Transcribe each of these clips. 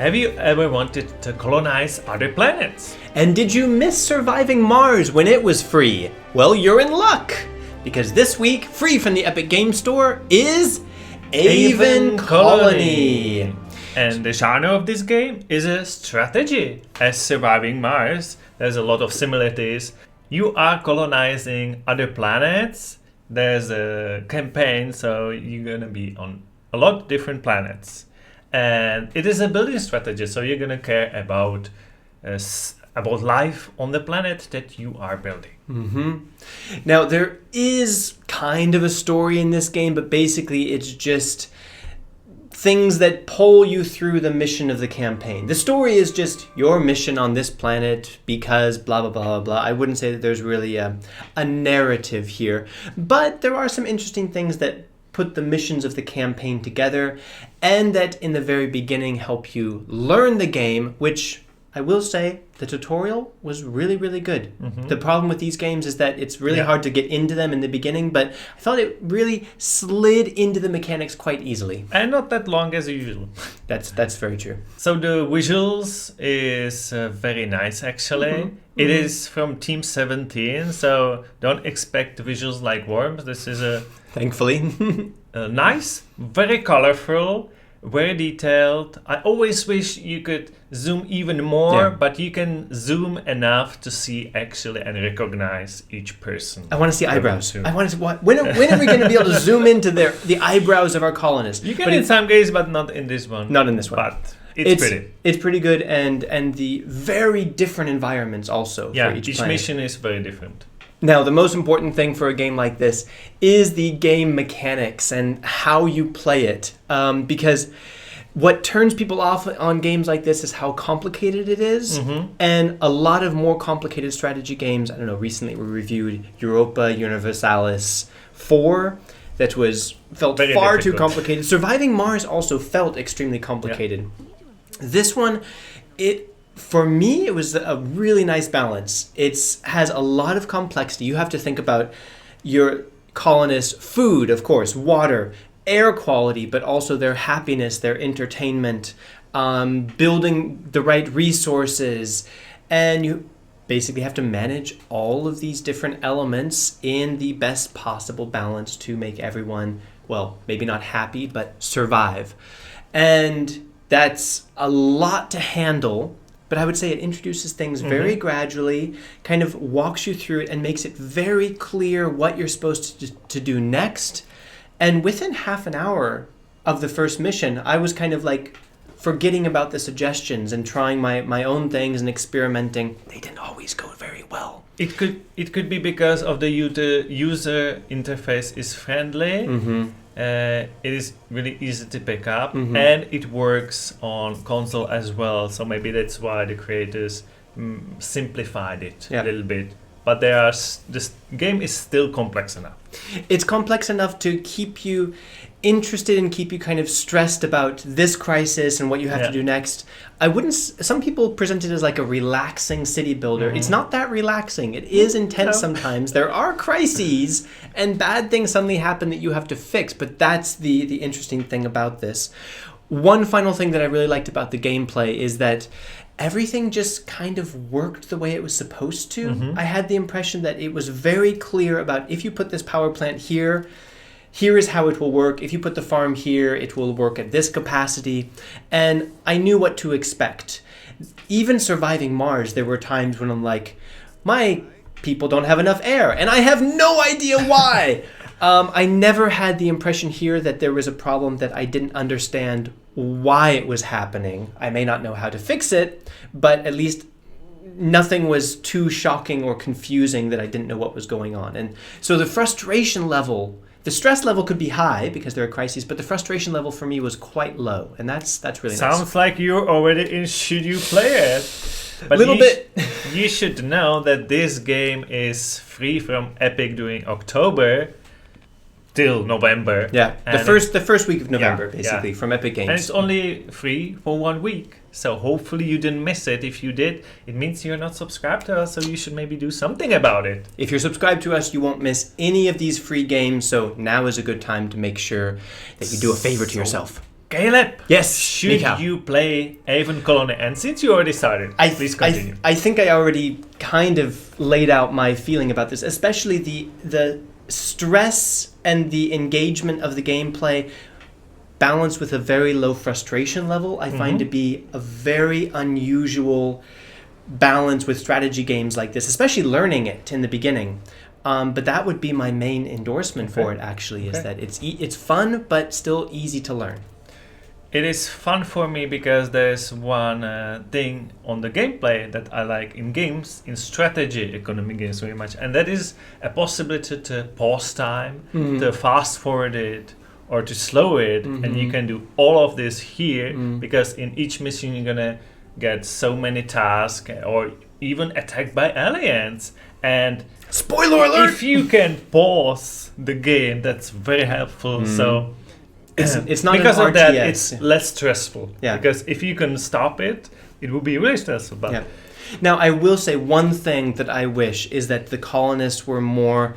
Have you ever wanted to colonize other planets? And did you miss surviving Mars when it was free? Well, you're in luck! Because this week, free from the Epic Game Store, is Aven Colony. And the genre of this game is a strategy. As surviving Mars, there's a lot of similarities. You are colonizing other planets. There's a campaign, so you're gonna be on a lot of different planets. And it is a building strategy, so you're gonna care about life on the planet that you are building. Now, there is kind of a story in this game, but basically it's just things that pull you through the mission of the campaign. The story is just your mission on this planet because blah, blah, blah, blah, blah. I wouldn't say that there's really a narrative here, but there are some interesting things that put the missions of the campaign together and that in the very beginning help you learn the game, which I will say the tutorial was really, really good. The problem with these games is that it's really hard to get into them in the beginning, but I thought it really slid into the mechanics quite easily. And not that long as usual. That's very true. So the visuals is very nice actually. It is from Team 17, so don't expect visuals like Worms. This is a thankfully nice, very colorful, very detailed. I always wish you could zoom even more, but you can zoom enough to see actually and recognize each person. I want to see eyebrows. I want to. When are we going to be able to zoom into the eyebrows of our colonists? You can in some games, but not in this one. Not in this one. But it's pretty. It's pretty good, and the very different environments also for each planet. Mission is very different. Now, the most important thing for a game like this is the game mechanics and how you play it. Because what turns people off on games like this is how complicated it is. And a lot of more complicated strategy games, I don't know, recently we reviewed Europa Universalis 4. That felt very far difficult. too complicated. Surviving Mars also felt extremely complicated. This one, for me, it was a really nice balance. It has a lot of complexity. You have to think about your colonists' food, of course, water, air quality, but also their happiness, their entertainment, building the right resources. And you basically have to manage all of these different elements in the best possible balance to make everyone, well, maybe not happy, but survive. And that's a lot to handle. But I would say it introduces things very gradually, kind of walks you through it and makes it very clear what you're supposed to do next. And within half an hour of the first mission, I was kind of like forgetting about the suggestions and trying my own things and experimenting. They didn't always go very well. It could be because of the user interface is friendly. It is really easy to pick up, and it works on console as well. So maybe that's why the creators simplified it a little bit. But this game is still complex enough. It's complex enough to keep you interested and keep you kind of stressed about this crisis and what you have to do next. Some people present it as like a relaxing city builder. It's not that relaxing. It is intense sometimes. There are crises and bad things suddenly happen that you have to fix, but that's the interesting thing about this. One final thing that I really liked about the gameplay is that everything just kind of worked the way it was supposed to. I had the impression that it was very clear about if you put this power plant here is how it will work. If you put the farm here, it will work at this capacity. And I knew what to expect. Even surviving Mars, there were times when I'm like, my people don't have enough air, and I have no idea why. I never had the impression here that there was a problem that I didn't understand why it was happening. I may not know how to fix it, but at least nothing was too shocking or confusing that I didn't know what was going on. And so the frustration level, the stress level could be high because there are crises, but the frustration level for me was quite low, and that's really nice. Sounds like you're already in should you play it. But little bit. You should know that this game is free from Epic during October till November. Yeah, the first week of November, basically, from Epic Games. And it's only free for 1 week. So hopefully you didn't miss it. If you did, it means you're not subscribed to us, so you should maybe do something about it. If you're subscribed to us, you won't miss any of these free games, so now is a good time to make sure that you do a favor to yourself. Caleb, Yes, should Michal. you play Aven Colony? And since you already started, please continue. I think I already kind of laid out my feeling about this, especially the stress and the engagement of the gameplay balanced with a very low frustration level. I find to be a very unusual balance with strategy games like this, especially learning it in the beginning. But that would be my main endorsement for it, actually, is that it's fun, but still easy to learn. It is fun for me because there's one thing on the gameplay that I like in games, in strategy economy games very much, and that is a possibility to pause time, to fast forward it, or to slow it, and you can do all of this here because in each mission you're gonna get so many tasks or even attacked by aliens. And spoiler alert! If you can pause the game, that's very helpful. So it's not because an of that, RTS. it's less stressful. Yeah. Because if you can stop it, it will be really stressful. But Now, I will say one thing that I wish is that the colonists were more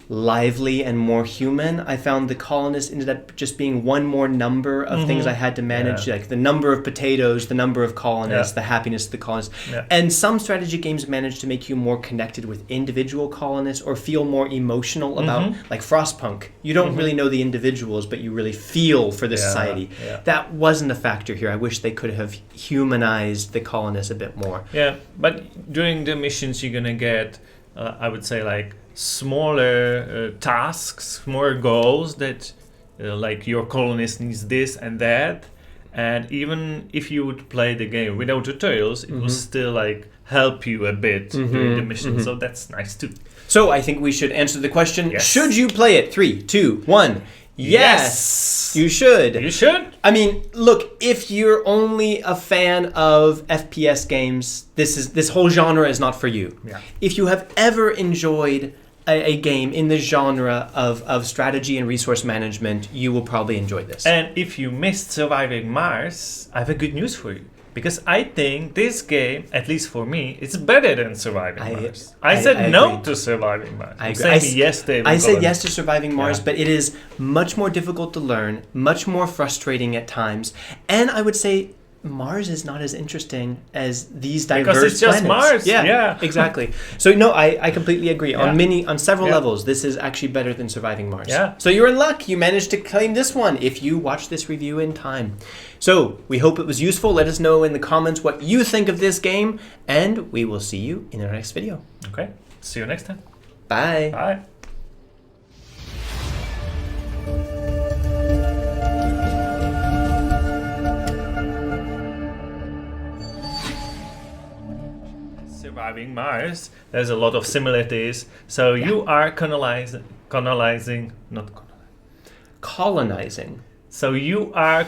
lively and more human. I found the colonists ended up just being one more number of things I had to manage, like the number of potatoes, the number of colonists, the happiness of the colonists. And some strategy games manage to make you more connected with individual colonists or feel more emotional about, like Frostpunk. You don't really know the individuals, but you really feel for the society. That wasn't a factor here. I wish they could have humanized the colonists a bit more. Yeah, but during the missions you're gonna get, I would say, like smaller tasks, more goals that like your colonist needs this and that, and even if you would play the game without tutorials, it will still like help you a bit during the mission. So that's nice too. So I think we should answer the question: Yes. should you play it? 3, 2, 1. Yes, you should. You should. I mean, look, if you're only a fan of FPS games, this whole genre is not for you. Yeah. If you have ever enjoyed a game in the genre of strategy and resource management, you will probably enjoy this. And if you missed Surviving Mars, I have a good news for you. Because I think this game, at least for me, is better than Surviving Mars. I said no agree. to Surviving Mars. I I'm agree. saying yes to Aven I said Colony. yes to Surviving Mars, but it is much more difficult to learn, much more frustrating at times, and I would say Mars is not as interesting as these diverse Because it's just planets. Mars. Yeah. Exactly. So no, I completely agree. Yeah. On several levels, this is actually better than Surviving Mars. Yeah. So you're in luck. You managed to claim this one if you watch this review in time. So we hope it was useful. Let us know in the comments what you think of this game, and we will see you in our next video. Okay. See you next time. Bye. Bye. Surviving Mars, there's a lot of similarities. So you are colonizing, not colonizing. Colonizing. So you are